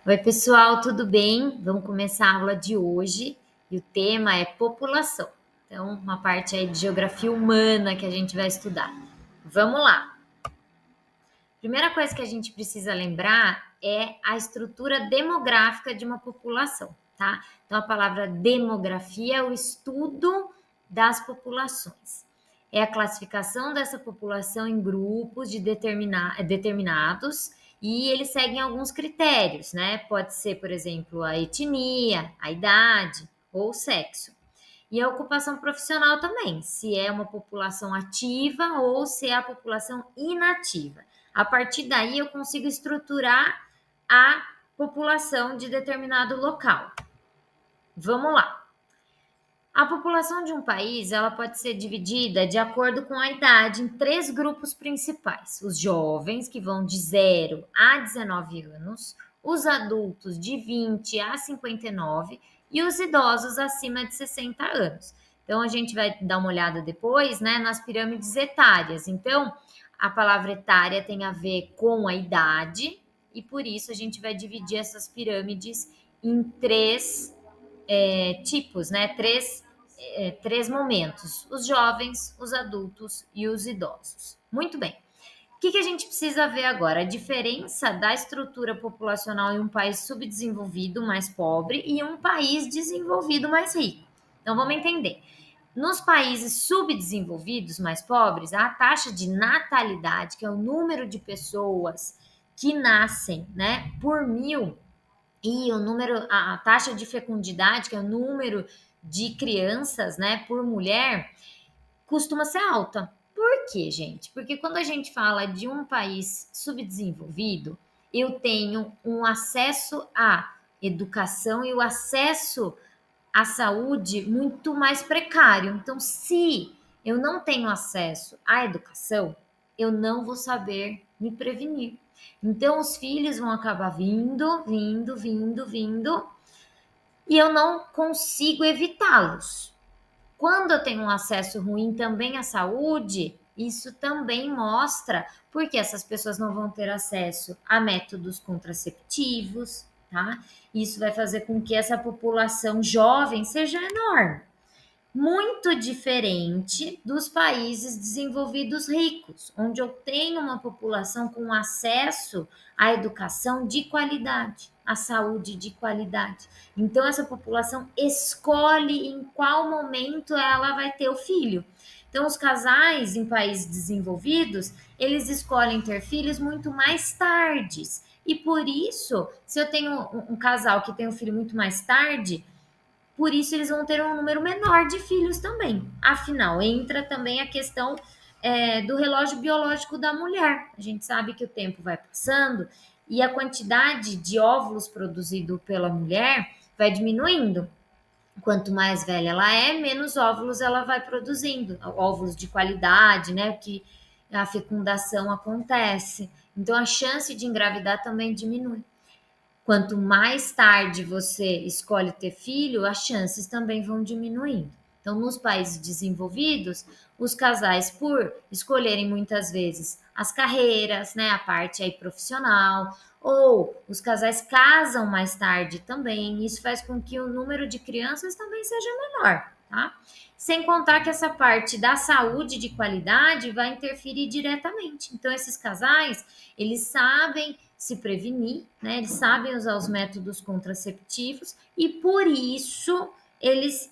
Oi, pessoal, tudo bem? Vamos começar a aula de hoje e o tema é população. Então, uma parte aí de geografia humana que a gente vai estudar. Vamos lá. Primeira coisa que a gente precisa lembrar é a estrutura demográfica de uma população, tá? Então, a palavra demografia é o estudo das populações. É a classificação dessa população em grupos determinados e eles seguem alguns critérios, né? Pode ser, por exemplo, a etnia, a idade ou o sexo. E a ocupação profissional também, se é uma população ativa ou se é a população inativa. A partir daí eu consigo estruturar a população de determinado local. Vamos lá. A população de um país, ela pode ser dividida de acordo com a idade em três grupos principais: os jovens, que vão de 0 a 19 anos, os adultos de 20 a 59 e os idosos acima de 60 anos. Então a gente vai dar uma olhada depois, né, nas pirâmides etárias. Então, a palavra etária tem a ver com a idade e por isso a gente vai dividir essas pirâmides em três tipos, né? Três momentos: os jovens, os adultos e os idosos. Muito bem. O que a gente precisa ver agora? A diferença da estrutura populacional em um país subdesenvolvido, mais pobre, e um país desenvolvido, mais rico. Então, vamos entender. Nos países subdesenvolvidos, mais pobres, a taxa de natalidade, que é o número de pessoas que nascem, né, por mil, e o número, a taxa de fecundidade, que é o número de crianças, né, por mulher, costuma ser alta. Por quê, gente? Porque quando a gente fala de um país subdesenvolvido, eu tenho um acesso à educação e o acesso à saúde muito mais precário. Então, se eu não tenho acesso à educação, eu não vou saber me prevenir. Então, os filhos vão acabar vindo, e eu não consigo evitá-los. Quando eu tenho um acesso ruim também à saúde, isso também mostra porque essas pessoas não vão ter acesso a métodos contraceptivos, tá? Isso vai fazer com que essa população jovem seja enorme, muito diferente dos países desenvolvidos ricos, onde eu tenho uma população com acesso à educação de qualidade, à saúde de qualidade. Então, essa população escolhe em qual momento ela vai ter o filho. Então, os casais em países desenvolvidos, eles escolhem ter filhos muito mais tardes. E por isso, se eu tenho um casal que tem um filho muito mais tarde, por isso eles vão ter um número menor de filhos também. Afinal, entra também a questão do relógio biológico da mulher. A gente sabe que o tempo vai passando e a quantidade de óvulos produzido pela mulher vai diminuindo. Quanto mais velha ela é, menos óvulos ela vai produzindo, óvulos de qualidade, né? Que a fecundação acontece. Então a chance de engravidar também diminui. Quanto mais tarde você escolhe ter filho, as chances também vão diminuindo. Então, nos países desenvolvidos, os casais, por escolherem muitas vezes as carreiras, né, a parte aí profissional, ou os casais casam mais tarde também, isso faz com que o número de crianças também seja menor, tá? Sem contar que essa parte da saúde de qualidade vai interferir diretamente. Então, esses casais, eles sabem se prevenir, né? Eles sabem usar os métodos contraceptivos e por isso eles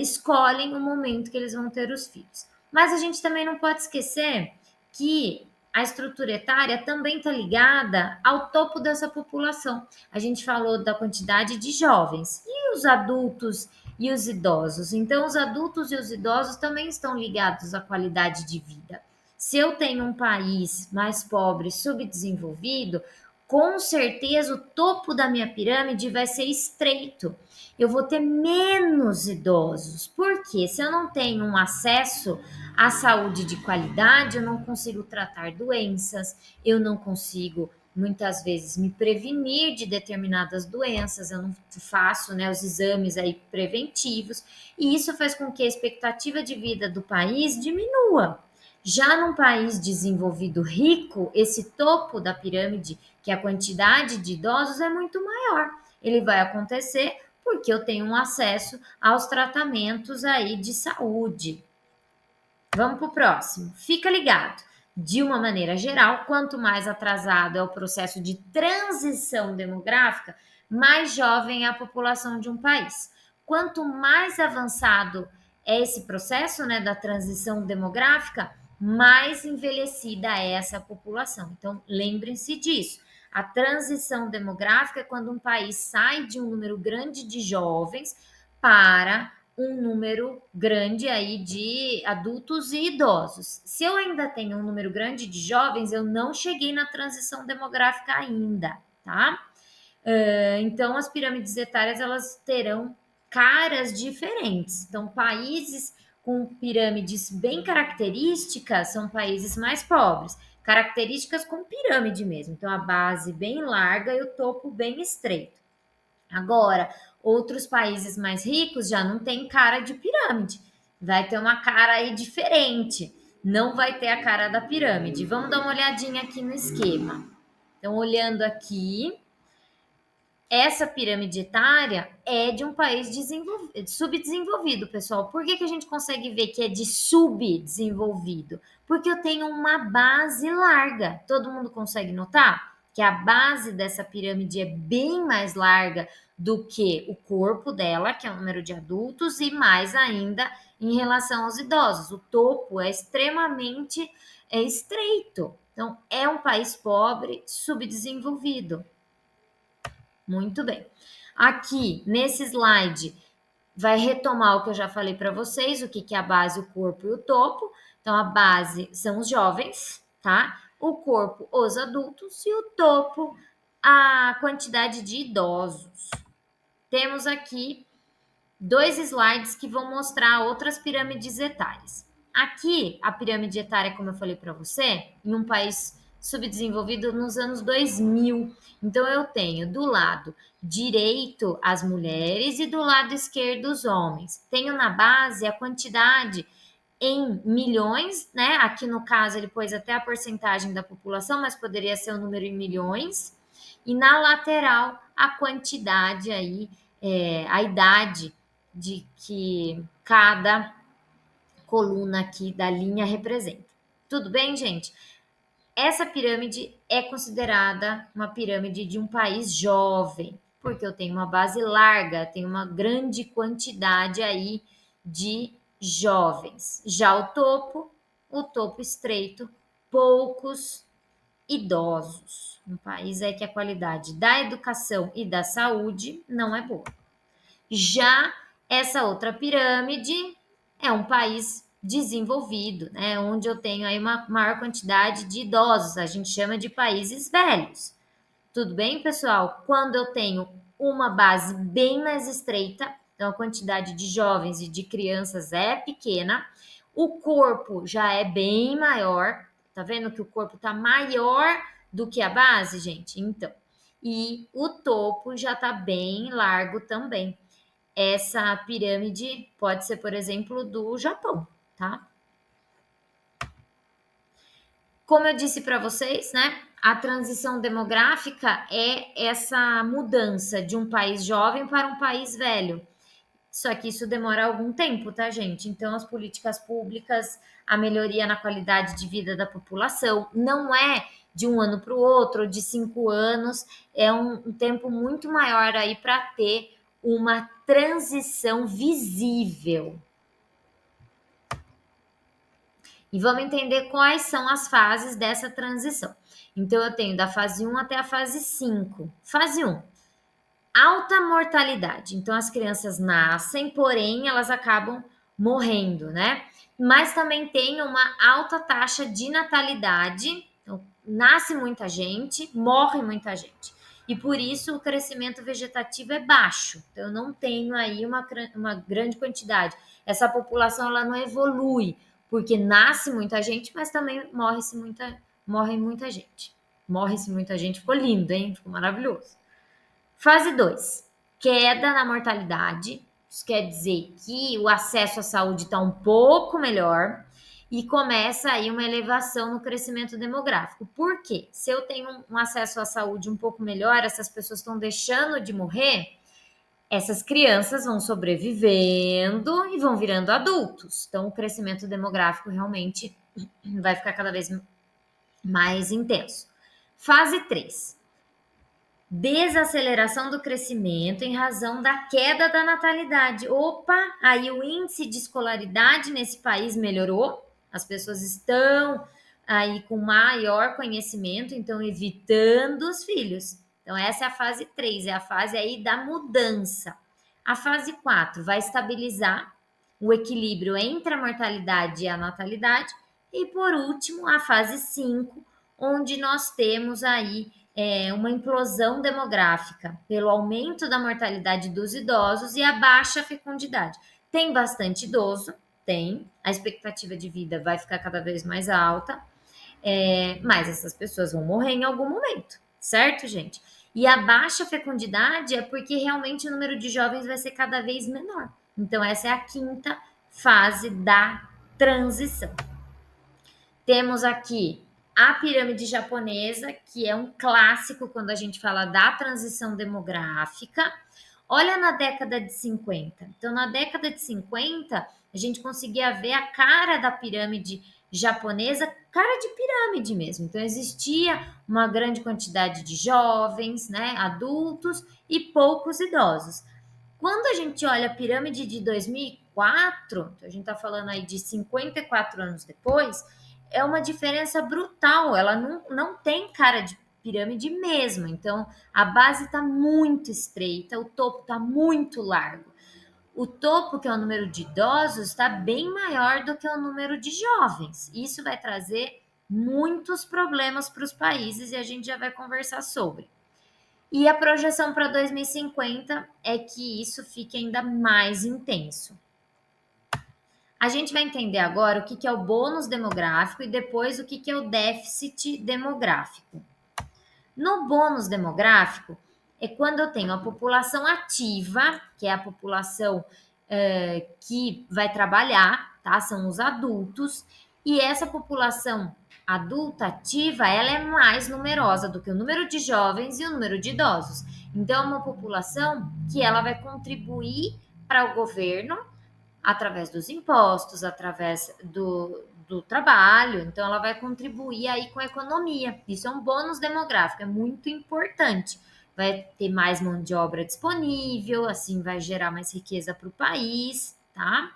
escolhem o momento que eles vão ter os filhos. Mas a gente também não pode esquecer que a estrutura etária também está ligada ao topo dessa população. A gente falou da quantidade de jovens e os adultos e os idosos. Então, os adultos e os idosos também estão ligados à qualidade de vida. Se eu tenho um país mais pobre, subdesenvolvido, com certeza o topo da minha pirâmide vai ser estreito. Eu vou ter menos idosos. Porque se eu não tenho um acesso à saúde de qualidade, eu não consigo tratar doenças, eu não consigo muitas vezes me prevenir de determinadas doenças, eu não faço, né, os exames aí preventivos, e isso faz com que a expectativa de vida do país diminua. Já num país desenvolvido rico, esse topo da pirâmide, que a quantidade de idosos é muito maior. Ele vai acontecer porque eu tenho um acesso aos tratamentos aí de saúde. Vamos para o próximo. Fica ligado. De uma maneira geral, quanto mais atrasado é o processo de transição demográfica, mais jovem é a população de um país. Quanto mais avançado é esse processo, né, da transição demográfica, mais envelhecida é essa população. Então, lembrem-se disso. A transição demográfica é quando um país sai de um número grande de jovens para um número grande aí de adultos e idosos. Se eu ainda tenho um número grande de jovens, eu não cheguei na transição demográfica ainda, tá? Então, as pirâmides etárias, elas terão caras diferentes. Então, países com pirâmides bem características são países mais pobres. Características com pirâmide mesmo. Então, a base bem larga e o topo bem estreito. Agora, outros países mais ricos já não tem cara de pirâmide. Vai ter uma cara aí diferente. Não vai ter a cara da pirâmide. Vamos dar uma olhadinha aqui no esquema. Então, olhando aqui, essa pirâmide etária é de um país subdesenvolvido, pessoal. Por que a gente consegue ver que é de subdesenvolvido? Porque eu tenho uma base larga. Todo mundo consegue notar que a base dessa pirâmide é bem mais larga do que o corpo dela, que é o número de adultos, e mais ainda em relação aos idosos. O topo é extremamente estreito. Então, é um país pobre, subdesenvolvido. Muito bem. Aqui, nesse slide, vai retomar o que eu já falei para vocês, o que é a base, o corpo e o topo. Então, a base são os jovens, tá? O corpo, os adultos, e o topo, a quantidade de idosos. Temos aqui 2 slides que vão mostrar outras pirâmides etárias. Aqui, a pirâmide etária, como eu falei para você, em um país subdesenvolvido nos anos 2000. Então, eu tenho do lado direito as mulheres e do lado esquerdo os homens. Tenho na base a quantidade em milhões, né? Aqui no caso ele pôs até a porcentagem da população, mas poderia ser um número em milhões. E na lateral a quantidade aí, a idade de que cada coluna aqui da linha representa. Tudo bem, gente? Essa pirâmide é considerada uma pirâmide de um país jovem, porque eu tenho uma base larga, tenho uma grande quantidade aí de jovens. Já o topo estreito, poucos idosos. Um país aí que a qualidade da educação e da saúde não é boa. Já essa outra pirâmide é um país desenvolvido, né, onde eu tenho aí uma maior quantidade de idosos, a gente chama de países velhos. Tudo bem, pessoal? Quando eu tenho uma base bem mais estreita, então a quantidade de jovens e de crianças é pequena, o corpo já é bem maior, tá vendo que o corpo tá maior do que a base, gente? Então, e o topo já tá bem largo também. Essa pirâmide pode ser, por exemplo, do Japão, tá? Como eu disse para vocês, né? A transição demográfica é essa mudança de um país jovem para um país velho. Só que isso demora algum tempo, tá, gente? Então, as políticas públicas, a melhoria na qualidade de vida da população, não é de um ano para o outro, ou de 5 anos, é um tempo muito maior aí para ter uma transição visível. E vamos entender quais são as fases dessa transição. Então, eu tenho da fase 1 até a fase 5. Fase 1, alta mortalidade. Então, as crianças nascem, porém, elas acabam morrendo, né? Mas também tem uma alta taxa de natalidade. Então, nasce muita gente, morre muita gente. E por isso o crescimento vegetativo é baixo. Então, eu não tenho aí uma grande quantidade. Essa população ela não evolui, porque nasce muita gente, mas também morre muita gente. Morre-se muita gente, ficou lindo, hein? Ficou maravilhoso. Fase 2, queda na mortalidade. Isso quer dizer que o acesso à saúde está um pouco melhor. e começa aí uma elevação no crescimento demográfico. Por quê? Se eu tenho um acesso à saúde um pouco melhor, essas pessoas estão deixando de morrer, essas crianças vão sobrevivendo e vão virando adultos. Então, o crescimento demográfico realmente vai ficar cada vez mais intenso. Fase 3. Desaceleração do crescimento em razão da queda da natalidade. Opa, aí o índice de escolaridade nesse país melhorou, as pessoas estão aí com maior conhecimento, então evitando os filhos. Então essa é a fase 3, é a fase aí da mudança. A fase 4 vai estabilizar o equilíbrio entre a mortalidade e a natalidade. E por último, a fase 5, onde nós temos aí uma implosão demográfica pelo aumento da mortalidade dos idosos e a baixa fecundidade. Tem bastante idoso, tem, a expectativa de vida vai ficar cada vez mais alta, mas essas pessoas vão morrer em algum momento, certo, gente? E a baixa fecundidade é porque realmente o número de jovens vai ser cada vez menor. Então, essa é a quinta fase da transição. Temos aqui a pirâmide japonesa, que é um clássico quando a gente fala da transição demográfica. Olha na década de 50. Então, na década de 50, a gente conseguia ver a cara da pirâmide japonesa, cara de pirâmide mesmo. Então, existia uma grande quantidade de jovens, né, adultos e poucos idosos. Quando a gente olha a pirâmide de 2004, a gente está falando aí de 54 anos depois, é uma diferença brutal. Ela não tem cara de pirâmide mesmo. Então, a base está muito estreita, o topo está muito largo. O topo, que é o número de idosos, está bem maior do que o número de jovens. Isso vai trazer muitos problemas para os países e a gente já vai conversar sobre. E a projeção para 2050 é que isso fique ainda mais intenso. A gente vai entender agora o que é o bônus demográfico e depois o que é o déficit demográfico. No bônus demográfico, é quando eu tenho a população ativa, que é a população que vai trabalhar, tá? São os adultos, e essa população adulta ativa, ela é mais numerosa do que o número de jovens e o número de idosos. Então, é uma população que ela vai contribuir para o governo através dos impostos, através do trabalho, então ela vai contribuir aí com a economia. Isso é um bônus demográfico, é muito importante. Vai ter mais mão de obra disponível, assim vai gerar mais riqueza para o país, tá?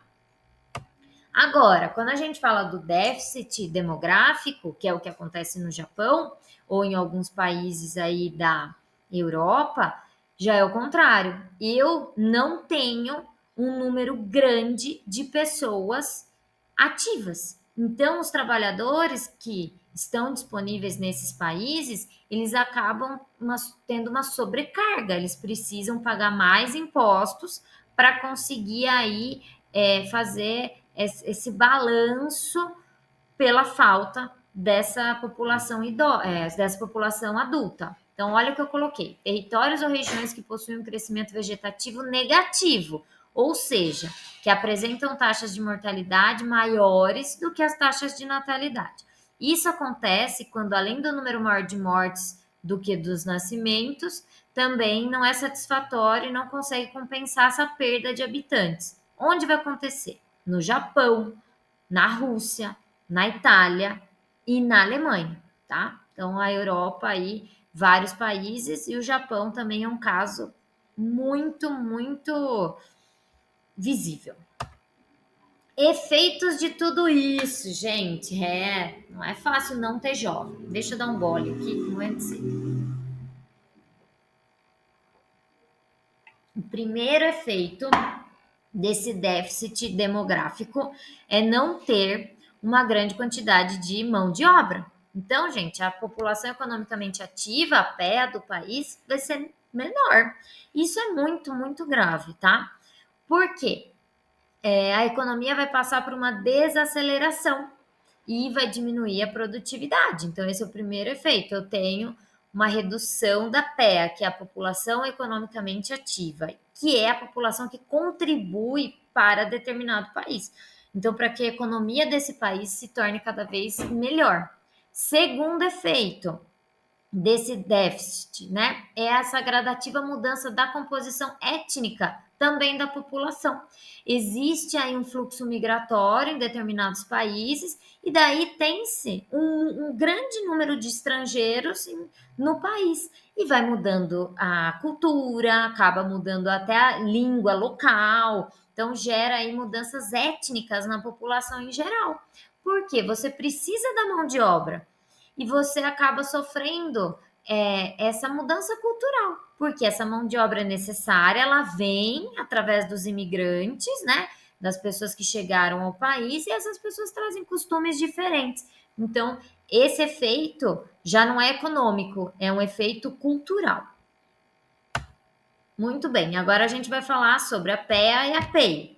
Agora, quando a gente fala do déficit demográfico, que é o que acontece no Japão ou em alguns países aí da Europa, já é o contrário. Eu não tenho um número grande de pessoas ativas. Então, os trabalhadores que estão disponíveis nesses países, eles acabam tendo uma sobrecarga, eles precisam pagar mais impostos para conseguir aí fazer esse balanço pela falta dessa população dessa população adulta. Então, olha o que eu coloquei: territórios ou regiões que possuem um crescimento vegetativo negativo, ou seja, que apresentam taxas de mortalidade maiores do que as taxas de natalidade. Isso acontece quando, além do número maior de mortes do que dos nascimentos, também não é satisfatório e não consegue compensar essa perda de habitantes. Onde vai acontecer? No Japão, na Rússia, na Itália e na Alemanha, tá? Então, a Europa aí, vários países, e o Japão também é um caso muito, muito visível. Efeitos de tudo isso, gente, não é fácil não ter jovem. Deixa eu dar um gole aqui, morrendo de sede. O primeiro efeito desse déficit demográfico é não ter uma grande quantidade de mão de obra. Então, gente, a população economicamente ativa, a pé do país, vai ser menor. Isso é muito, muito grave, tá? Por quê? A economia vai passar por uma desaceleração e vai diminuir a produtividade. Então, esse é o primeiro efeito. Eu tenho uma redução da PEA, que é a população economicamente ativa, que é a população que contribui para determinado país. Então, para que a economia desse país se torne cada vez melhor. Segundo efeito desse déficit, né, é essa gradativa mudança da composição étnica também da população. Existe aí um fluxo migratório em determinados países e daí tem-se um grande número de estrangeiros no país e vai mudando a cultura, acaba mudando até a língua local, então gera aí mudanças étnicas na população em geral. Porque você precisa da mão de obra e você acaba sofrendo essa mudança cultural, porque essa mão de obra é necessária, ela vem através dos imigrantes, né? Das pessoas que chegaram ao país, e essas pessoas trazem costumes diferentes. Então, esse efeito já não é econômico, é um efeito cultural. Muito bem, agora a gente vai falar sobre a PEA e a PEI.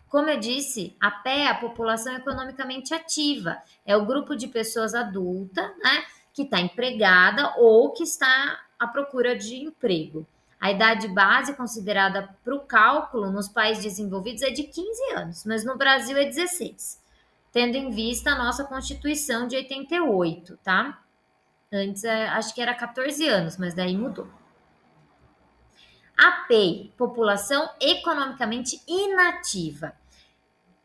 Como eu disse, a PEA é a população economicamente ativa, é o grupo de pessoas adulta, né, que está empregada ou que está à procura de emprego. A idade base considerada para o cálculo nos países desenvolvidos é de 15 anos, mas no Brasil é 16, tendo em vista a nossa Constituição de 88, tá? Antes acho que era 14 anos, mas daí mudou. A PEI, população economicamente inativa.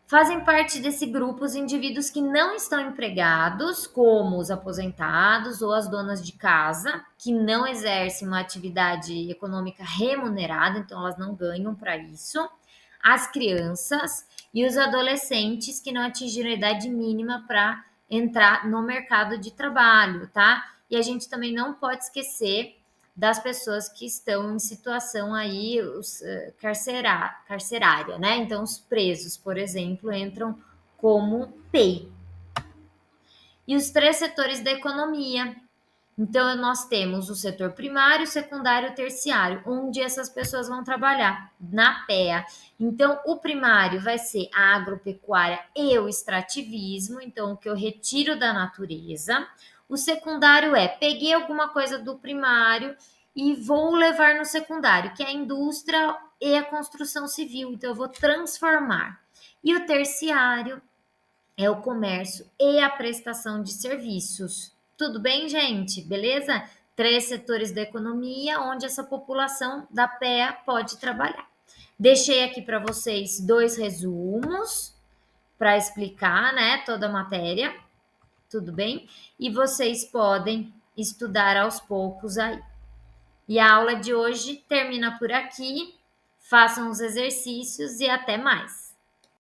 Fazem parte desse grupo os indivíduos que não estão empregados, como os aposentados ou as donas de casa, que não exercem uma atividade econômica remunerada, então elas não ganham para isso, as crianças e os adolescentes que não atingiram a idade mínima para entrar no mercado de trabalho, tá? E a gente também não pode esquecer das pessoas que estão em situação aí carcerária, né? Então, os presos, por exemplo, entram como PEI. E os três setores da economia. Então, nós temos o setor primário, secundário e terciário, onde essas pessoas vão trabalhar na PEA. Então, o primário vai ser a agropecuária e o extrativismo, então, o que eu retiro da natureza. O secundário é, peguei alguma coisa do primário e vou levar no secundário, que é a indústria e a construção civil, então eu vou transformar. E o terciário é o comércio e a prestação de serviços. Tudo bem, gente? Beleza? Três setores da economia onde essa população da PEA pode trabalhar. Deixei aqui para vocês dois resumos para explicar, né, toda a matéria. Tudo bem? E vocês podem estudar aos poucos aí. E a aula de hoje termina por aqui. Façam os exercícios e até mais.